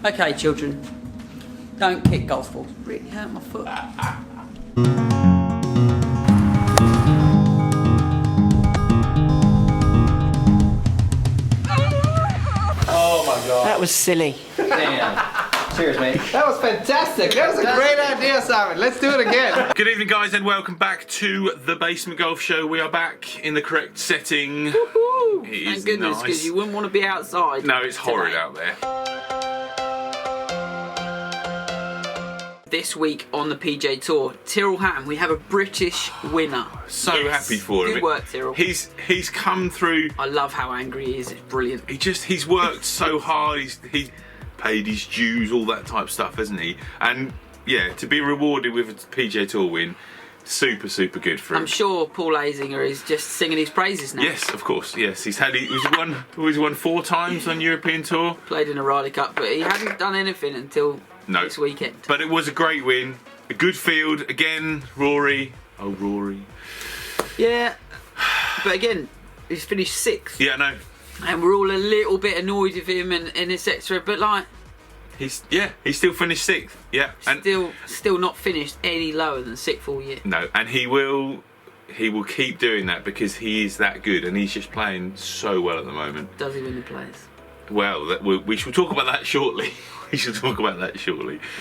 Okay, children, don't kick golf balls. Really hurt my foot. Oh my god. That was silly. Damn. Cheers, mate. That was fantastic. That was a great idea, Simon. Let's do it again. Good evening, guys, and welcome back to the Basement Golf Show. We are back in the correct setting. Woohoo! It Thank is goodness, because nice. you wouldn't want to be outside. No, it's horrid today. out there. This week on the PJ Tour, Tyrrell Hatton, we have a British winner. So Yes. happy for him. Good work, Tyrrell. He's come through. I love how angry he is. It's brilliant. He's worked so hard. He's paid his dues, all that type of stuff, hasn't he? And yeah, to be rewarded with a PJ Tour win, super good for him. I'm sure Paul Azinger is just singing his praises now. Yes, of course. Yes, he's won 4 times on European Tour. Played in a Ryder Cup, but he hadn't done anything until this weekend. But it was a great win. A good field again. Rory. Oh, Rory. Yeah, but again, he's finished 6th. Yeah, no. And we're all a little bit annoyed with him and etc. But like, He's still finished 6th. Yeah, and still not finished any lower than 6th all year. no, and he will keep doing that because he is that good, and he's just playing so well at the moment. Does he win the Players? Well, we shall talk about that shortly.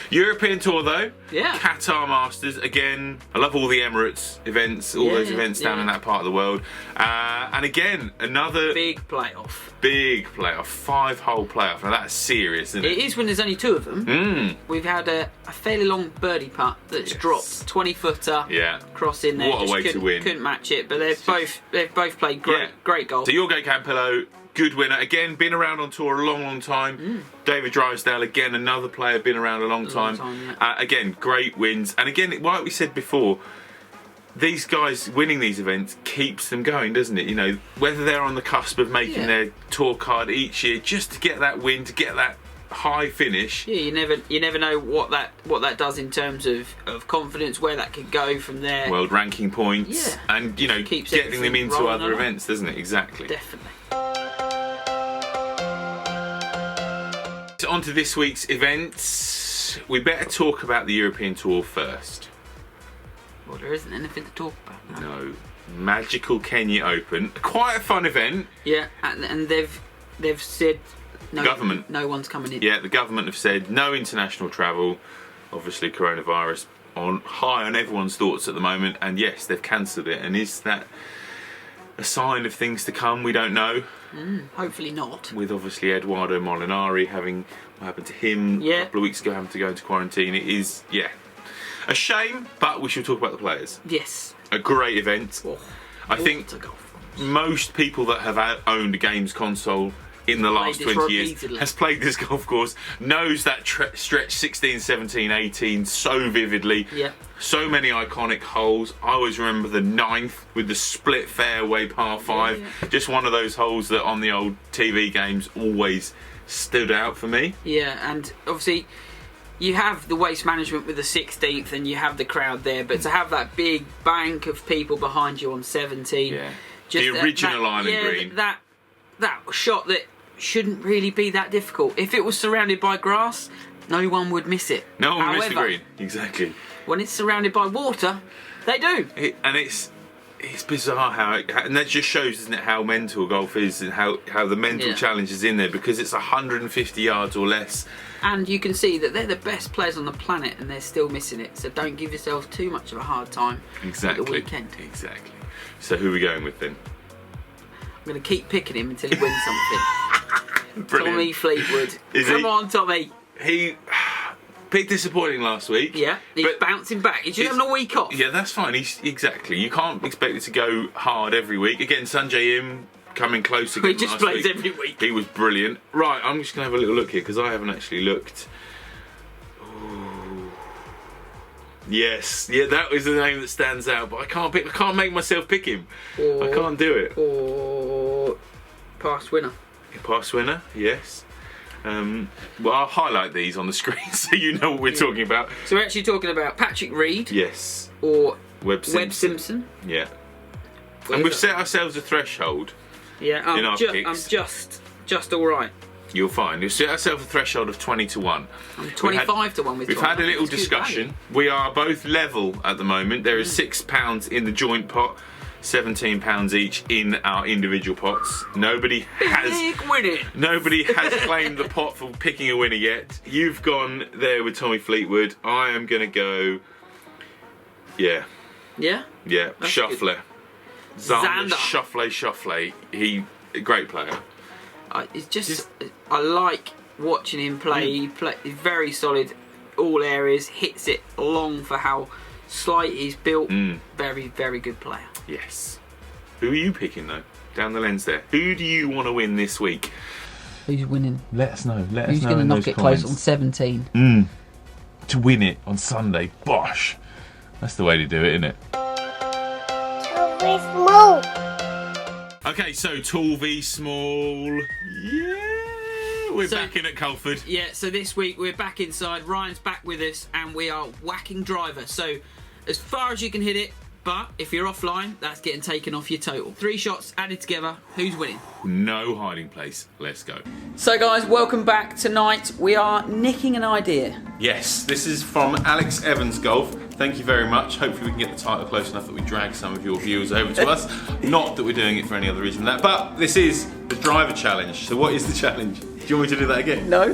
European Tour though. Yeah. Qatar Masters again. I love all the Emirates events, all those events down in that part of the world. And again, another big playoff. 5-hole playoff. Now that's serious, isn't it? It is when there's only 2 of them. We've had a fairly long birdie putt that's dropped 20-footer. Yeah. Cross in there. What a Just way to win. Couldn't match it, but they've both played great golf. So Jorge Campillo, good winner. Again, been around on tour a long time. David Drysdale, again, another player, been around a long time. Again, great wins. And again, like we said before, these guys winning these events keeps them going, doesn't it? You know, whether they're on the cusp of making their tour card each year, just to get that win, to get that high finish. Yeah, you never know what that does in terms of confidence, where that could go from there. World ranking points. Yeah. And, you know, Keeps getting them into rolling other along. events, doesn't it? Exactly. Definitely. So on to this week's events. We better talk about the European Tour first. Well, there isn't anything to talk about. No. Magical Kenya Open. Quite a fun event. Yeah, and they've said no one's coming in. Yeah, the government have said no international travel. Obviously, coronavirus high on everyone's thoughts at the moment, and yes, they've cancelled it. And is that a sign of things to come? We don't know. Hopefully not. With obviously Eduardo Molinari having what happened to him a couple of weeks ago, having to go into quarantine. It is, a shame, but we should talk about the players. Yes. A great event. I think to go for. most people that have owned a games console in the last 20 years has played this golf course, knows that stretch 16, 17, 18 so vividly. Yeah. So many iconic holes. I always remember the 9th with the split fairway par 5. Yeah. Just one of those holes that on the old TV games always stood out for me. Yeah, and obviously you have the waste management with the 16th and you have the crowd there, but to have that big bank of people behind you on 17. Yeah. Just the original island green. That shot that shouldn't really be that difficult. If it was surrounded by grass, no one would miss it. No one would miss the green. Exactly. When it's surrounded by water, they do. And it's bizarre and that just shows, isn't it, how mental golf is and how the mental challenge is in there, because it's 150 yards or less. And you can see that they're the best players on the planet and they're still missing it. So don't give yourself too much of a hard time at the weekend. Exactly. So who are we going with then? I'm going to keep picking him until he wins something. Brilliant. Tommy Fleetwood. Come on, Tommy. He... bit disappointing last week. Yeah, he's bouncing back. He's just having a week off. Yeah, that's fine. Exactly. You can't expect it to go hard every week. Again, Sanjay Im coming close again. He just plays every week. He was brilliant. Right, I'm just going to have a little look here because I haven't actually looked. Ooh. Yes, that was the name that stands out, but I can't make myself pick him. I can't do it. Or past winner. Past winner, yes. Well, I'll highlight these on the screen so you know what we're talking about. So we're actually talking about Patrick Reed. Yes. Or Webb Simpson. Yeah. And we've set ourselves a threshold. Yeah, in our I'm just all right. You'll find. You'll set ourselves a threshold of 20 to 1. I'm 25 to 1 with We've Tom. had a little That's good discussion. value. We are both level at the moment. There is £6 in the joint pot, £17 each in our individual pots. Nobody has claimed the pot for picking a winner yet. You've gone there with Tommy Fleetwood. I am going to go, Yeah? Shuffler. Xander. Shuffle. He, a great player. It's just, I like watching him play. He's very solid, all areas, hits it long for how slight he's built. Very, very good player. Yes. Who are you picking though? Down the lens there. Who do you want to win this week? Who's winning? Let us know. Who's going to knock it close on 17? To win it on Sunday. Bosh. That's the way to do it, isn't it? Small. Okay, so tall v small. Yeah, we're back in at Culford. Yeah, so this week we're back inside. Ryan's back with us, and we are whacking driver. So as far as you can hit it, but if you're offline, that's getting taken off your total. 3 shots added together. Who's winning? No hiding place. Let's go. So guys, welcome back. Tonight we are nicking an idea. Yes, this is from Alex Evans Golf. Thank you very much. Hopefully we can get the title close enough that we drag some of your viewers over to us. Not that we're doing it for any other reason than that, but this is the driver challenge. So what is the challenge? Do you want me to do that again? No.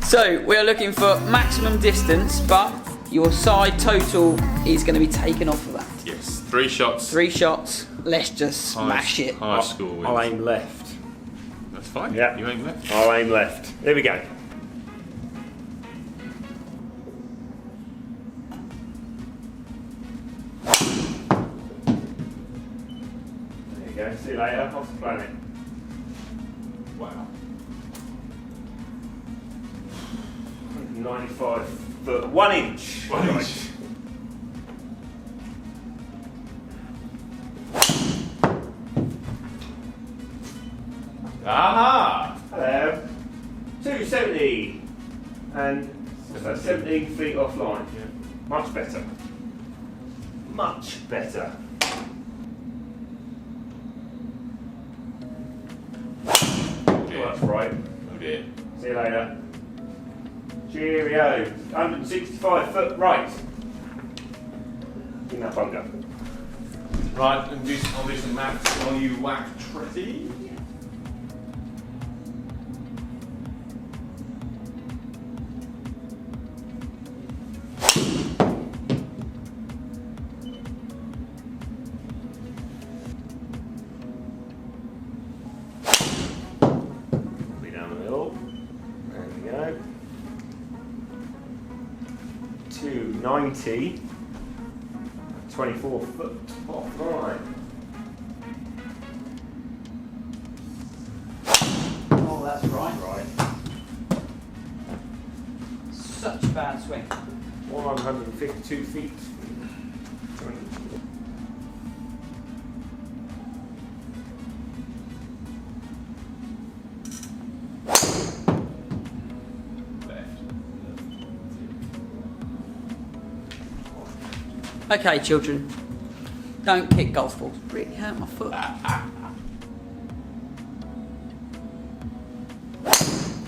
So we're looking for maximum distance, but your side total is going to be taken off of that. Yes, 3 shots. 3 shots. Let's just smash it. High score wins. I'll aim left. That's fine. Yeah. You aim left. I'll aim left. There we go. There you go. See you later. Off the planet. Wow. 95 foot. 1 inch. 1 inch. Aha! Hello. 270. And what's that? 17 feet offline. Yeah. Much better. Much better. Oh dear. Well, that's right. Oh dear. See you later. Cheerio. 165 foot right. In that bunker. Right, I'll do some maths while you whack Tretty. Be down the middle. There we go. 290. 24 foot offline. Oh, that's right. Right. Such a bad swing. 152 feet. Okay, children. Don't kick golf balls. Really hurt my foot.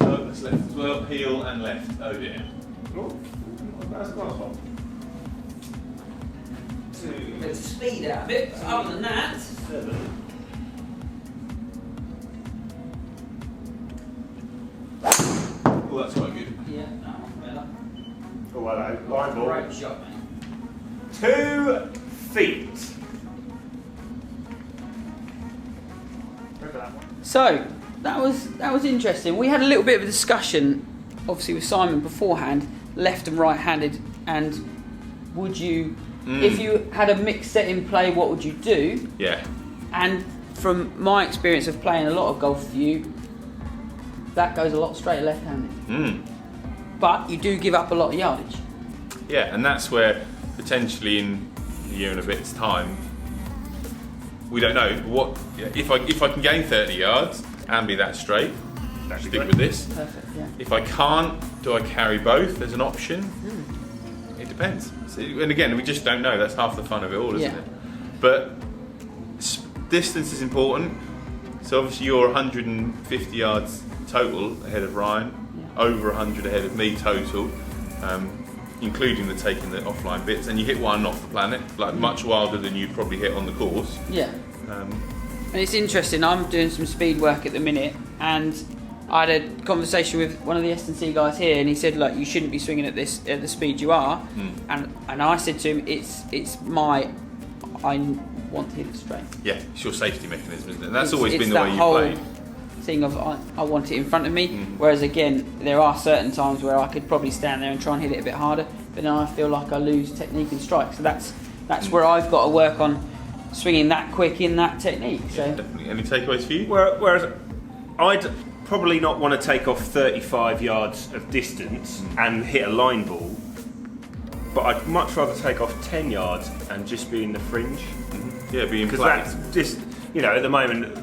Oh, that's left as well. Heel and left. Oh dear. Oh, that's a nice one. Bit of speed out of it, but other than that. 7. Oh, that's quite good. Yeah, that one's better. Oh, hello. Line ball. Great shot, mate. 2 feet. Look at that one. So that was interesting. We had a little bit of a discussion, obviously with Simon beforehand, left and right-handed, and would you, if you had a mixed set in play, what would you do? Yeah. And from my experience of playing a lot of golf with you, that goes a lot straight left-handed. But you do give up a lot of yardage. Yeah, and that's where potentially in a year and a bit's time, we don't know what if I can gain 30 yards and be that straight. Stick with this. Perfect. Yeah. If I can't, do I carry both as an option? It depends. So, and again, we just don't know. That's half the fun of it all, isn't Yeah. it? But distance is important. So obviously you're 150 yards total ahead of Ryan, over 100 ahead of me total, including taking the offline bits, and you hit one off the planet, like much wilder than you'd probably hit on the course. Yeah. And it's interesting, I'm doing some speed work at the minute, and I had a conversation with one of the S&C guys here, and he said, look, you shouldn't be swinging at the speed you are. And I said to him, I want to hit it straight. Yeah, it's your safety mechanism, isn't it? And that's always been the way you played. Thing of I want it in front of me, whereas again there are certain times where I could probably stand there and try and hit it a bit harder, but then I feel like I lose technique and strike. So that's where I've got to work on swinging that quick in that technique. So yeah, definitely. Any takeaways for you? Whereas I'd probably not want to take off 35 yards of distance and hit a line ball, but I'd much rather take off 10 yards and just be in the fringe. Yeah, being because that's just, at the moment,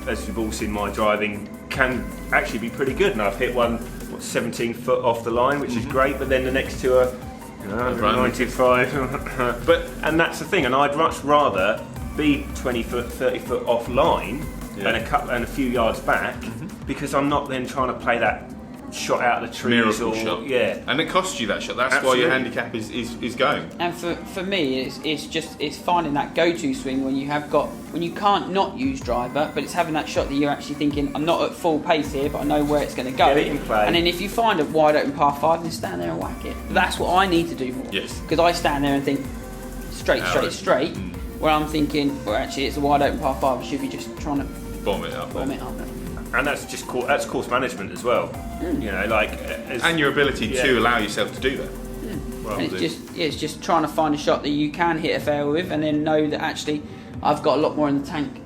as you've all seen, my driving can actually be pretty good, and I've hit one 17 foot off the line, which is great. But then the next two are 95. And that's the thing. And I'd much rather be 20 foot, 30 foot offline and a few yards back, because I'm not then trying to play that shot out of the trees. Miracle shot. Yeah. And it costs you that shot. That's Absolutely. why your handicap is going. And for me, it's finding that go-to swing when you can't not use driver, but it's having that shot that you're actually thinking, I'm not at full pace here, but I know where it's going to go. Get it in play. And then if you find a wide open par 5, then stand there and whack it. That's what I need to do more. Yes. Because I stand there and think straight. Where I'm thinking, well, actually, it's a wide open par 5. I should be just trying to bomb it up. And that's just course management as well. And your ability to allow yourself to do that. And it's just trying to find a shot that you can hit a fairway with, and then know that actually I've got a lot more in the tank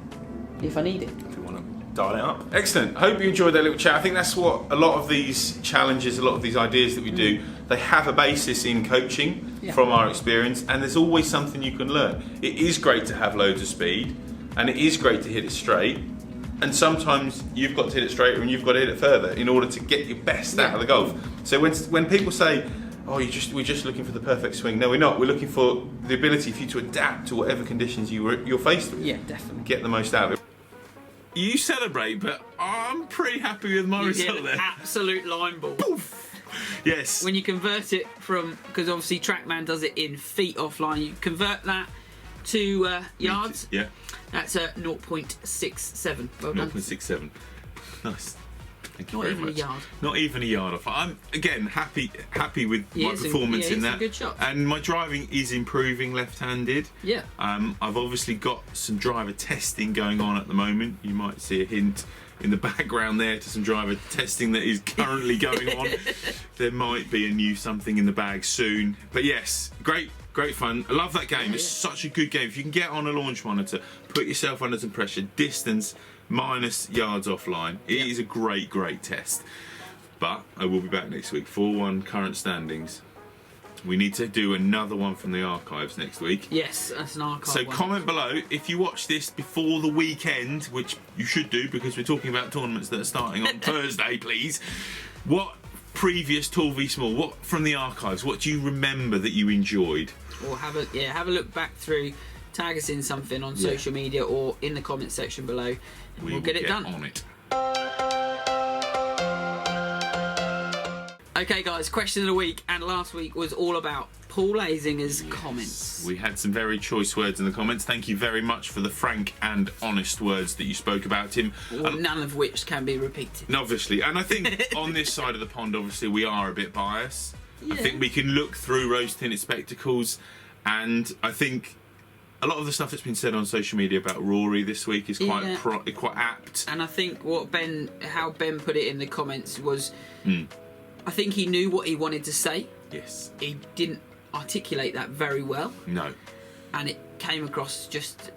if I need it. If you want to dial it up. Excellent. Hope you enjoyed that little chat. I think that's what a lot of these challenges, a lot of these ideas that we do, they have a basis in coaching from our experience, and there's always something you can learn. It is great to have loads of speed, and it is great to hit it straight. And sometimes you've got to hit it straighter and you've got to hit it further in order to get your best out of the golf. So when people say, "Oh, we're just looking for the perfect swing," no, we're not. We're looking for the ability for you to adapt to whatever conditions you're faced with. Yeah, definitely. Get the most out of it. You celebrate, but I'm pretty happy with my result there. Absolute line ball. Poof. Yes. When you convert it from, because obviously TrackMan does it in feet offline, you convert that to yards. Yeah. That's a 0.67. Well done. 0.67. Nice. Thank you Not very even much. a yard. Not even a yard off. I'm again happy with my performance in that. Some good shots. And my driving is improving left-handed. Yeah. I've obviously got some driver testing going on at the moment. You might see a hint in the background there to some driver testing that is currently going on. There might be a new something in the bag soon. But yes, great fun. I love that game. It's such a good game. If you can get on a launch monitor, put yourself under some pressure, distance minus yards offline. It is a great test. But I will be back next week. 4-1 current standings. We need to do another one from the archives next week. Yes, that's an archive. So comment below if you watch this before the weekend, which you should do because we're talking about tournaments that are starting on Thursday, please. What previous Tall v Small, what from the archives, what do you remember that you enjoyed? Or have a look back through, tag us in something on social media or in the comment section below, and we'll get it done. On it. Okay guys, question of the week, and last week was all about Paul Azinger's comments. We had some very choice words in the comments. Thank you very much for the frank and honest words that you spoke about him. None of which can be repeated. Obviously, and I think on this side of the pond, obviously, we are a bit biased. I think we can look through rose-tinted spectacles, and I think a lot of the stuff that's been said on social media about Rory this week is quite apt. And I think how Ben put it in the comments was, I think he knew what he wanted to say. Yes. He didn't articulate that very well. No. And it came across just,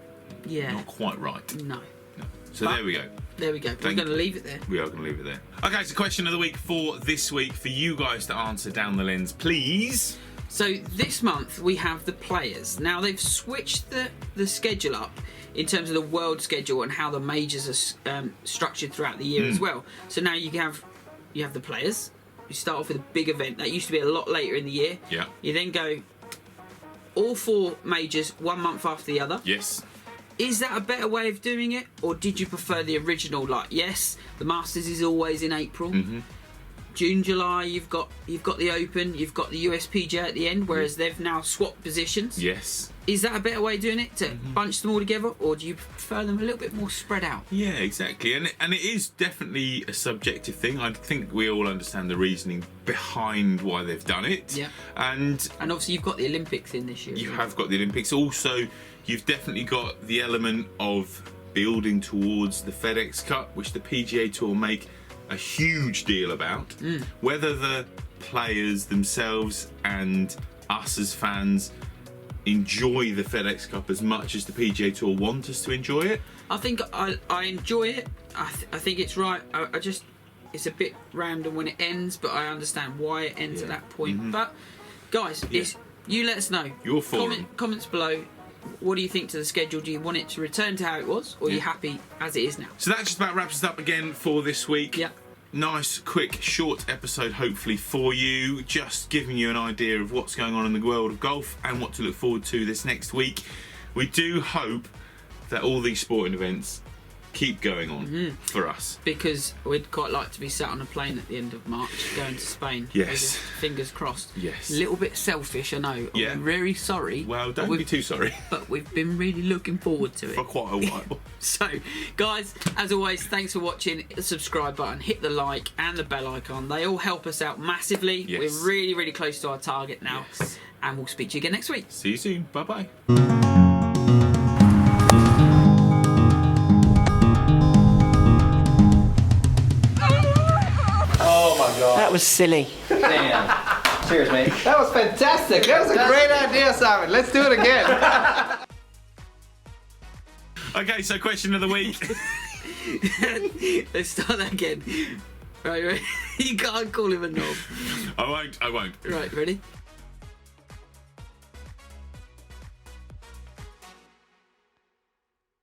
not quite right. No. So there we go. There we go. We're going to leave it there. We are going to leave it there. Okay, so question of the week for this week for you guys to answer down the lens, please. So this month we have the players. Now they've switched the schedule up in terms of the world schedule and how the majors are structured throughout the year as well. So now you have the players. You start off with a big event that used to be a lot later in the year. Yeah. You then go all 4 majors 1 month after the other. Yes. Is that a better way of doing it, or did you prefer the original? Like, yes, the Masters is always in April. June, July, you've got the Open, you've got the USPGA at the end, whereas they've now swapped positions. Yes. Is that a better way of doing it, to bunch them all together, or do you prefer them a little bit more spread out? Yeah, exactly. And it is definitely a subjective thing. I think we all understand the reasoning behind why they've done it. Yeah. And obviously you've got the Olympics in this year. you have got the Olympics. Also, you've definitely got the element of building towards the FedEx Cup, which the PGA Tour make a huge deal about. Whether the players themselves and us as fans enjoy the FedEx Cup as much as the PGA Tour want us to enjoy it. I think I enjoy it. I think it's right. I just, it's a bit random when it ends, but I understand why it ends at that point. But guys, you let us know. Your forum. Comments below. What do you think to the schedule? Do you want it to return to how it was, or are you happy as it is now? So that just about wraps us up again for this week. Yeah. Nice, quick, short episode, hopefully, for you. Just giving you an idea of what's going on in the world of golf and what to look forward to this next week. We do hope that all these sporting events keep going on for us. Because we'd quite like to be sat on a plane at the end of March going to Spain. Yes. Fingers crossed. Yes. A little bit selfish, I know. Yeah. I'm very sorry. Well, don't be too sorry. But we've been really looking forward to it. For quite a while. So, guys, as always, thanks for watching. Hit the subscribe button, hit the like and the bell icon. They all help us out massively. Yes. We're really, really close to our target now. Yes. And we'll speak to you again next week. See you soon. Bye-bye. That was silly. Damn. Cheers, mate. That was fantastic. That was a great idea, Simon. Let's do it again. Okay, so question of the week. Let's start that again. Right. You can't call him a knob. I won't. Right, ready?